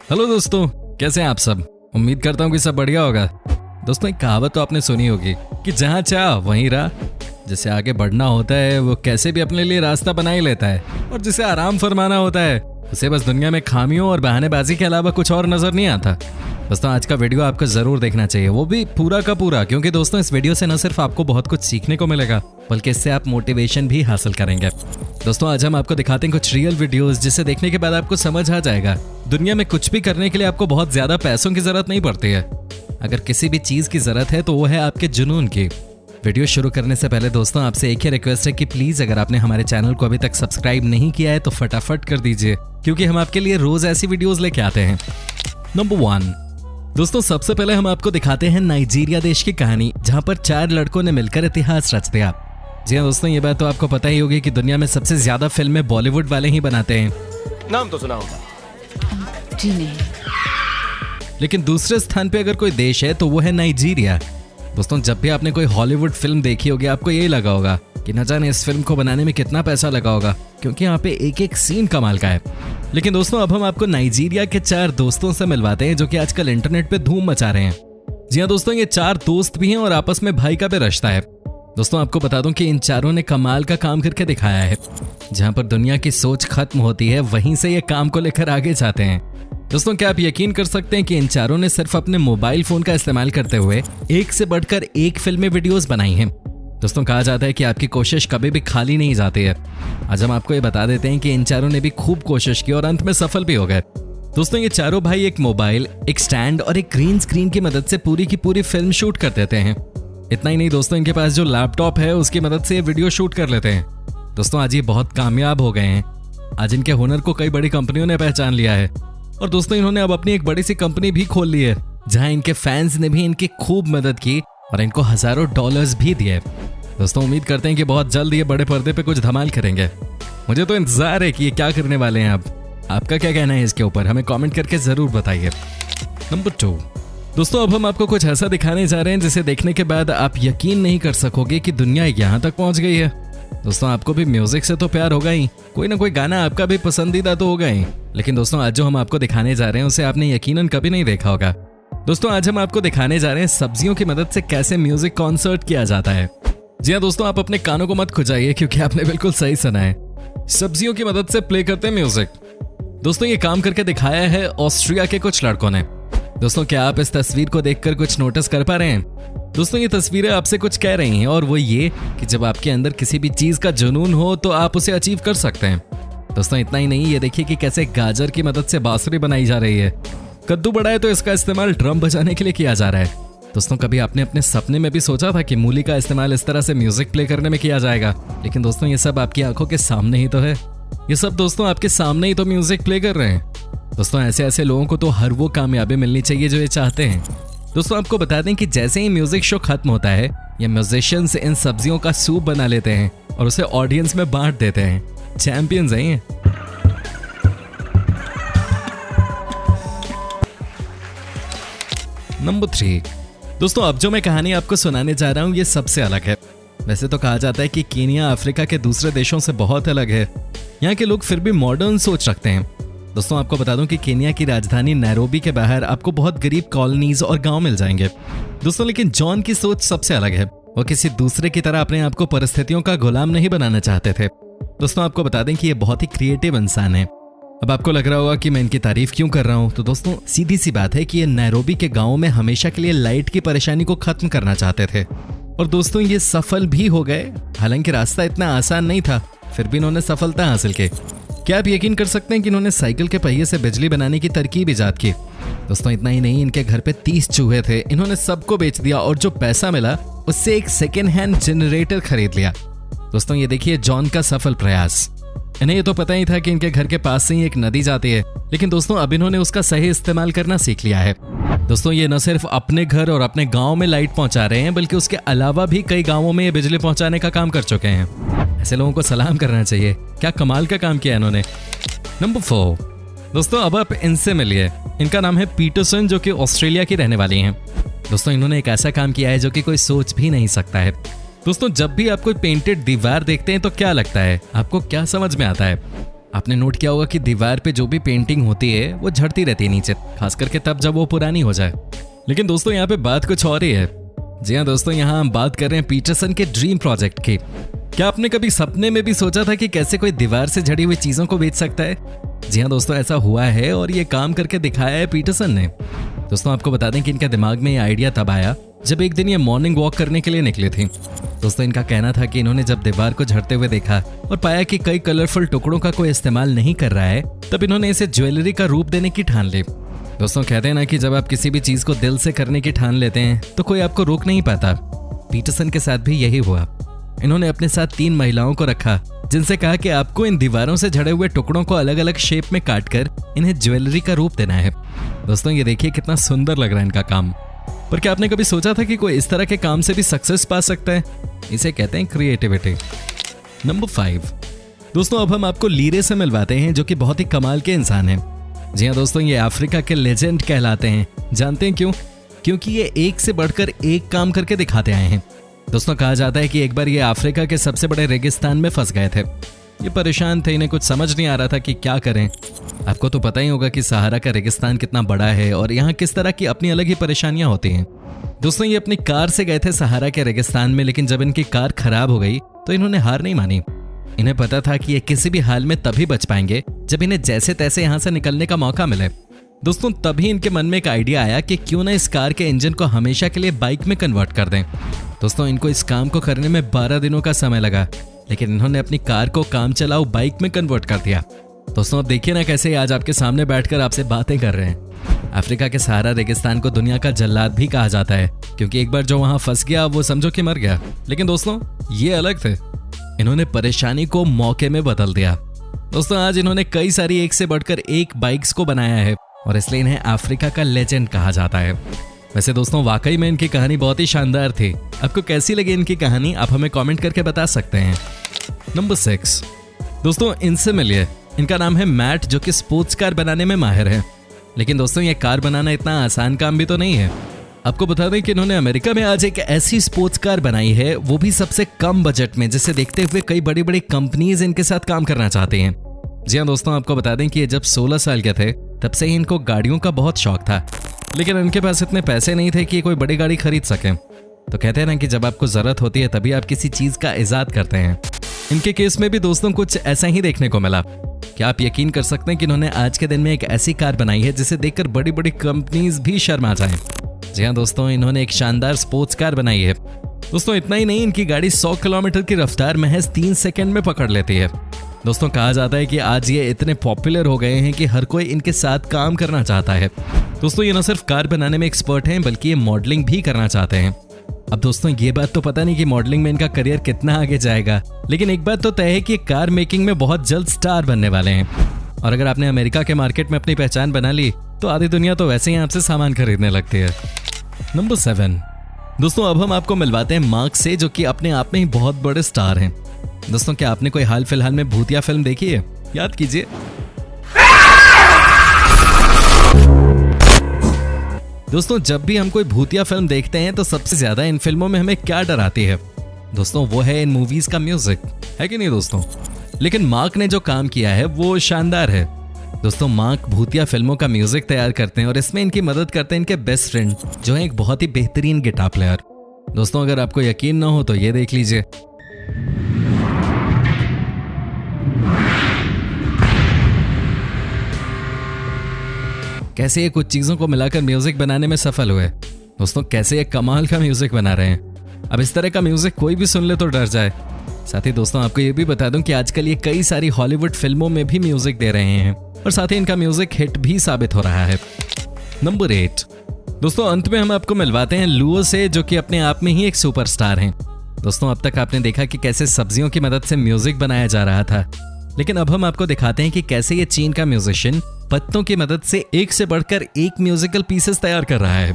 Hello दोस्तों, कैसे हैं आप सब। उम्मीद करता हूँ कि सब बढ़िया होगा। दोस्तों, एक कहावत तो आपने सुनी होगी कि जहाँ चाह वहीं राह। जिसे आगे बढ़ना होता है वो कैसे भी अपने लिए रास्ता बना ही लेता है, और जिसे आराम फरमाना होता है उसे बस दुनिया में खामियों और बहानेबाजी के अलावा कुछ और नजर नहीं आता। दोस्तों, आज का वीडियो आपको जरूर देखना चाहिए, वो भी पूरा का पूरा, क्योंकि दोस्तों इस वीडियो से न सिर्फ आपको बहुत कुछ सीखने को मिलेगा बल्कि इससे आप मोटिवेशन भी हासिल करेंगे। दोस्तों, आज हम आपको दिखाते हैं कुछ रियल वीडियोस जिसे देखने के बाद आपको समझ आ जाएगा दुनिया में कुछ भी करने के लिए आपको बहुत ज्यादा पैसों की जरूरत नहीं पड़ती है। अगर किसी भी चीज की जरूरत है तो वो है आपके जुनून की। वीडियो शुरू करने से पहले दोस्तों आपसे एक ही रिक्वेस्ट है कि प्लीज अगर आपने हमारे चैनल को अभी तक सब्सक्राइब नहीं किया है तो फटाफट कर दीजिए, क्योंकि हम आपके लिए रोज ऐसी वीडियोस लेके आते हैं। नंबर 1 दोस्तों, सबसे पहले हम आपको दिखाते हैं नाइजीरिया देश की कहानी, जहां पर 4 लड़कों ने मिलकर इतिहास रच दिया। जी हाँ दोस्तों, ये बात तो आपको पता ही होगी कि दुनिया में सबसे ज्यादा फिल्में बॉलीवुड वाले ही बनाते हैं। नाम तो सुना होगा। जी नहीं। लेकिन दूसरे स्थान पे अगर कोई देश है तो वो है नाइजीरिया। दोस्तों, जब भी आपने कोई हॉलीवुड फिल्म देखी होगी आपको यही लगा होगा कि न जाने इस फिल्म को बनाने में कितना पैसा लगा होगा, क्योंकि यहाँ पे एक एक सीन कमाल का है। लेकिन दोस्तों, अब हम आपको नाइजीरिया के 4 दोस्तों से मिलवाते हैं जो कि आजकल इंटरनेट पे धूम मचा रहे हैं। जी हाँ दोस्तों, ये 4 दोस्त भी हैं और आपस में भाई का भी रिश्ता है। दोस्तों, आपको बता दूं कि इन चारों ने कमाल का काम करके दिखाया है। जहां पर दुनिया की सोच खत्म होती है वहीं से ये काम को लेकर आगे जाते हैं। दोस्तों, क्या आप यकीन कर सकते हैं कि इन चारों ने सिर्फ अपने मोबाइल फोन का इस्तेमाल करते हुए एक से बढ़कर एक फिल्मी वीडियोस बनाई हैं। दोस्तों, कहा जाता है कि आपकी कोशिश कभी भी खाली नहीं जाती है। आज हम आपको ये बता देते हैं कि इन चारों ने भी खूब कोशिश की और अंत में सफल भी हो गए। दोस्तों, ये चारों भाई एक मोबाइल, एक स्टैंड और एक ग्रीन स्क्रीन की मदद से पूरी की पूरी फिल्म शूट कर देते हैं। इतना ही नहीं दोस्तों, इनके पास जो लैपटॉप है उसकी मदद से ये वीडियो शूट कर लेते हैं। दोस्तों, आज ये बहुत कामयाब हो गए हैं। आज इनके हुनर को कई बड़ी कंपनियों ने पहचान लिया है, और दोस्तों इन्होंने अब अपनी एक बड़ी सी कंपनी भी खोल ली है, जहां इनके फैंस ने भी इनकी खूब मदद की और इनको हजारों डॉलर्स भी दिए। दोस्तों, उम्मीद करते हैं कि बहुत जल्द ये बड़े पर्दे पे कुछ धमाल करेंगे। मुझे तो इंतजार है कि ये क्या करने वाले हैं। अब आपका क्या कहना है इसके ऊपर, हमें कमेंट करके जरूर बताइए। नंबर 2 दोस्तों, अब हम आपको कुछ ऐसा दिखाने जा रहे हैं जिसे देखने के बाद आप यकीन नहीं कर सकोगे कि दुनिया यहाँ तक पहुँच गई है। दोस्तों, आपको भी म्यूजिक से तो प्यार होगा ही, कोई ना कोई गाना आपका भी पसंदीदा तो होगा ही। लेकिन दोस्तों, आज जो हम आपको दिखाने जा रहे हैं उसे आपने यकीनन कभी नहीं देखा होगा। दोस्तों, आज हम आपको दिखाने जा रहे हैं सब्जियों की मदद से कैसे म्यूजिक कॉन्सर्ट किया जाता है। जी हाँ दोस्तों, आप अपने कानों को मत खुजाइए, क्योंकि आपने बिल्कुल सही सुना है। सब्जियों की मदद से प्ले करते हैं म्यूजिक। दोस्तों, ये काम करके दिखाया है ऑस्ट्रिया के कुछ लड़कों ने। दोस्तों, क्या आप इस तस्वीर को देखकर कुछ नोटिस कर पा रहे हैं? दोस्तों, ये तस्वीरें आपसे कुछ कह रही हैं, और वो ये कि जब आपके अंदर किसी भी चीज का जुनून हो तो आप उसे अचीव कर सकते हैं। दोस्तों, इतना ही नहीं, ये देखिए कि कैसे गाजर की मदद से बांसुरी बनाई जा रही है। कद्दू बड़ा है तो इसका इस्तेमाल ड्रम बजाने के लिए किया जा रहा है। दोस्तों, कभी आपने अपने सपने में भी सोचा था कि मूली का इस्तेमाल इस तरह से म्यूजिक प्ले करने में किया जाएगा? लेकिन दोस्तों, ये सब आपकी आंखों के सामने ही तो है। ये सब दोस्तों आपके सामने ही तो म्यूजिक प्ले कर रहे हैं। दोस्तों, ऐसे लोगों को तो हर वो कामयाबी मिलनी चाहिए जो ये चाहते हैं। दोस्तों, आपको बता दें कि जैसे ही म्यूजिक शो खत्म होता है, ये म्यूजिशियंस इन सब्जियों का सूप बना लेते हैं और उसे ऑडियंस में बांट देते हैं। चैंपियंस हैं ये। नंबर 3 दोस्तों, अब जो मैं कहानी आपको सुनाने जा रहा हूँ ये सबसे अलग है। वैसे तो कहा जाता है कि केनिया अफ्रीका के दूसरे देशों से बहुत अलग है। यहाँ के लोग फिर भी मॉडर्न सोच रखते हैं। दोस्तों, आपको बता दूं कि केनिया की राजधानी नैरोबी के बाहर आपको बहुत गरीब कॉलोनीज और गांव मिल जाएंगे। दोस्तों, लेकिन जॉन की सोच सबसे अलग है। वो किसी दूसरे की तरह अपने आप को परिस्थितियों का गुलाम नहीं बनाना चाहते थे। दोस्तों, आपको बता दें कि ये बहुत ही क्रिएटिव इंसान है। अब आपको लग रहा होगा कि मैं इनकी तारीफ क्यों कर रहा हूँ, तो दोस्तों सीधी सी बात है कि ये नैरोबी के गाँव में हमेशा के लिए लाइट की परेशानी को खत्म करना चाहते थे, और दोस्तों ये सफल भी हो गए। हालांकि रास्ता इतना आसान नहीं था, फिर भी इन्होंने सफलता हासिल की। क्या आप यकीन कर सकते हैं कि इन्होंने साइकिल के पहिए से बिजली बनाने की तरकीब ईजाद की? दोस्तों, इतना ही नहीं, इनके घर पे 30 चूहे थे। इन्होंने सबको बेच दिया और जो पैसा मिला उससे एक सेकेंड हैंड जनरेटर खरीद लिया। दोस्तों, ये देखिए जॉन का सफल प्रयास। इन्हें ये तो पता ही था कि इनके घर के पास से ही एक नदी जाती है, लेकिन दोस्तों अब इन्होंने उसका सही इस्तेमाल करना सीख लिया है। दोस्तों, ये न सिर्फ अपने घर और अपने गांव में लाइट पहुंचा रहे हैं, बल्कि उसके अलावा भी कई गांवों में ये बिजली पहुंचाने का काम कर चुके हैं। ऐसे लोगों को सलाम करना चाहिए, क्या कमाल का काम किया इन्होंने। नंबर 4 दोस्तों, अब आप इनसे मिलिए। इनका नाम है पीटरसन, जो कि ऑस्ट्रेलिया की रहने वाली हैं। दोस्तों, इन्होंने एक ऐसा काम किया है जो कि कोई सोच भी नहीं सकता है। दोस्तों, जब भी आप कोई पेंटेड दीवार देखते हैं तो क्या लगता है, आपको क्या समझ में आता है? आपने नोट किया होगा कि दीवार पे जो भी पेंटिंग होती है वो झड़ती रहती है नीचे, खास करके तब जब वो पुरानी हो जाए। लेकिन दोस्तों यहाँ पे बात कुछ और ही है। जी हाँ दोस्तों, यहाँ हम बात कर रहे हैं पीटरसन के ड्रीम प्रोजेक्ट की। क्या आपने कभी सपने में भी सोचा था कि कैसे कोई दीवार से झड़ी हुई चीजों को बेच सकता है? जी हाँ दोस्तों, ऐसा हुआ है और ये काम करके दिखाया है पीटरसन ने। दोस्तों आपको बता दें कि इनके दिमाग में ये आइडिया तब आया जब एक दिन ये मॉर्निंग वॉक करने के लिए निकले थे। दोस्तों इनका कहना था कि इन्होंने जब दीवार को झड़ते हुए देखा और पाया कि कई कलरफुल टुकड़ों का कोई इस्तेमाल नहीं कर रहा है, तब इन्होंने इसे ज्वेलरी का रूप देने की ठान ली। दोस्तों कहते हैं ना कि जब आप किसी भी चीज को दिल से करने की ठान लेते हैं तो कोई आपको रोक नहीं पाता। पीटरसन के साथ भी यही हुआ। इन्होंने अपने साथ 3 महिलाओं को रखा जिनसे कहा कि आपको इन दीवारों से झड़े हुए टुकड़ों को अलग अलग शेप में काटकर इन्हें ज्वेलरी का रूप देना है। दोस्तों ये देखिए कितना सुंदर लग रहा है इनका काम। पर क्या आपने कभी सोचा था कि कोई इस तरह के काम से भी सक्सेस पा सकता है? इसे कहते हैं क्रिएटिविटी। नंबर 5 दोस्तों, अब हम आपको लीरे से मिलवाते हैं जो कि बहुत ही कमाल के इंसान हैं। जी हाँ दोस्तों, ये अफ्रीका के लेजेंड कहलाते हैं। जानते हैं क्यों? क्योंकि ये एक से बढ़कर एक काम करके दिखाते आए हैं। दोस्तों कहा जाता है कि एक बार ये अफ्रीका के सबसे बड़े रेगिस्तान में फंस गए थे। ये परेशान थे, इन्हें कुछ समझ नहीं आ रहा था कि क्या करें। आपको तो पता ही होगा कि सहारा का रेगिस्तान कितना बड़ा है और यहाँ किस तरह की अपनी अलग ही परेशानियां होती हैं। दोस्तों ये अपनी कार से गए थे सहारा के रेगिस्तान में, लेकिन जब इनकी कार खराब हो गई तो इन्होंने हार नहीं मानी। इन्हें पता था कि ये किसी भी हाल में तभी बच पाएंगे जब इन्हें जैसे तैसे यहाँ से निकलने का मौका मिले। दोस्तों तभी इनके मन में एक आइडिया आया कि क्यों ना इस कार के इंजन को हमेशा के लिए बाइक में कन्वर्ट कर दें। दोस्तों इनको इस काम को करने में 12 दिनों का समय लगा, लेकिन इन्होंने अपनी कार को काम चलाओ बाइक में कन्वर्ट कर दिया। दोस्तों अब देखिए ना कैसे आज आपके सामने बैठकर आपसे बातें कर रहे हैं। अफ्रीका के सहारा रेगिस्तान को दुनिया का जल्लाद भी कहा जाता है, क्योंकि एक बार जो वहां फंस गया वो समझो कि मर गया। लेकिन दोस्तों ये अलग थे, इन्होंने परेशानी को मौके में बदल दिया। दोस्तों आज इन्होंने कई सारी एक से बढ़कर एक बाइक्स को बनाया है और इसलिए इन्हें अफ्रीका का लेजेंड कहा जाता है। वैसे दोस्तों वाकई में इनकी कहानी बहुत ही शानदार थी। आपको कैसी लगी इनकी कहानी आप हमें कमेंट करके बता सकते हैं। नंबर 6 दोस्तों इनसे मिलिए। इनका नाम है मैट, जो कि स्पोर्ट्स कार बनाने में माहिर है। लेकिन दोस्तों ये कार बनाना इतना आसान काम भी तो नहीं है। आपको बता दें कि इन्होंने अमेरिका में आज एक ऐसी स्पोर्ट्स कार बनाई है, वो भी सबसे कम बजट में, जिसे देखते हुए कई बड़ी बड़ी कंपनीज इनके साथ काम करना चाहती हैं। जी हाँ दोस्तों, आपको बता दें कि ये जब 16 साल के थे तब से ही इनको गाड़ियों का बहुत शौक था, लेकिन इनके पास इतने पैसे नहीं थे कि कोई बड़ी गाड़ी खरीद सके। तो कहते हैं ना कि जब आपको जरूरत होती है तभी आप किसी चीज का इजाद करते हैं। इनके केस में भी दोस्तों कुछ ऐसा ही देखने को मिला। क्या आप यकीन कर सकते हैं कि इन्होंने आज के दिन में एक ऐसी कार बनाई है जिसे देखकर बड़ी बड़ी कंपनीज भी शर्मा जाएं। जी हाँ दोस्तों, इन्होंने एक शानदार स्पोर्ट्स कार बनाई है। दोस्तों इतना ही नहीं, इनकी गाड़ी 100 किलोमीटर की रफ्तार महज 3 सेकंड में पकड़ लेती है। दोस्तों कहा जाता है कि आज ये इतने पॉपुलर हो गए हैं कि हर कोई इनके साथ काम करना चाहता है। दोस्तों ये न सिर्फ कार बनाने में एक्सपर्ट हैं, बल्कि ये मॉडलिंग भी करना चाहते हैं। अब दोस्तों ये बात तो पता नहीं कि मॉडलिंग में इनका करियर कितना आगे जाएगा, लेकिन एक बात तो तय है कि कार मेकिंग में बहुत जल्द स्टार बनने वाले हैं। और अगर आपने अमेरिका के मार्केट में अपनी पहचान बना ली तो आधी दुनिया तो वैसे ही आपसे सामान खरीदने लगती है। नंबर 7 दोस्तों, अब हम आपको मिलवाते हैं मार्क से, जो कि अपने आप में ही बहुत बड़े स्टार हैं। दोस्तों क्या आपने कोई हाल फिलहाल में भूतिया फिल्म देखी है? याद कीजिए। दोस्तों जब भी हम कोई भूतिया फिल्म देखते हैं तो सबसे ज्यादा इन फिल्मों में हमें क्या डर आती है? दोस्तों वो है इन मूवीज का म्यूजिक, है कि नहीं दोस्तों? लेकिन मार्क ने जो काम किया है वो शानदार है। दोस्तों मार्क भूतिया फिल्मों का म्यूजिक तैयार करते हैं और इसमें इनकी मदद करते हैं इनके बेस्ट फ्रेंड, जो है एक बहुत ही बेहतरीन गिटार प्लेयर। दोस्तों अगर आपको यकीन ना हो तो ये देख लीजिए। कैसे ये कुछ चीजों को मिलाकर म्यूजिक बनाने में सफल हुए। दोस्तों कैसे ये कमाल का म्यूजिक बना रहे हैं। अब इस तरह का म्यूजिक कोई भी सुन ले तो डर जाए। साथ ही दोस्तों आपको ये भी बता दूं कि आजकल ये कई सारी हॉलीवुड फिल्मों में भी म्यूजिक दे रहे हैं और साथ ही इनका म्यूजिक हिट भी साबित हो रहा है। नंबर 8 दोस्तों, अंत में हम आपको मिलवाते हैं लुओ से, जो कि अपने आप में ही एक सुपरस्टार हैं। दोस्तों अब तक आपने देखा कि कैसे सब्जियों की मदद से म्यूजिक बनाया जा रहा था, लेकिन अब हम आपको दिखाते हैं कि कैसे ये चीन का म्यूजिशियन पत्तों की मदद से एक से बढ़कर एक म्यूजिकल पीसेस तैयार कर रहा है।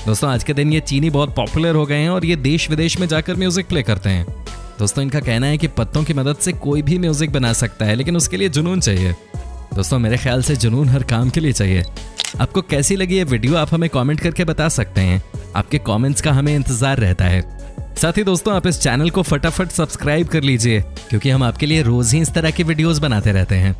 दोस्तों आज के दिन ये चीनी बहुत पॉपुलर हो गए हैं और ये देश विदेश में जाकर म्यूजिक प्ले करते हैं। दोस्तों इनका कहना है कि पत्तों की मदद से कोई भी म्यूजिक बना सकता है, लेकिन उसके लिए जुनून चाहिए। दोस्तों मेरे ख्याल से जुनून हर काम के लिए चाहिए। आपको कैसी लगी ये वीडियो आप हमें कमेंट करके बता सकते हैं। आपके कमेंट्स का हमें इंतजार रहता है। साथ ही दोस्तों आप इस चैनल को फटाफट सब्सक्राइब कर लीजिए, क्योंकि हम आपके लिए रोज ही इस तरह की वीडियोस बनाते रहते हैं।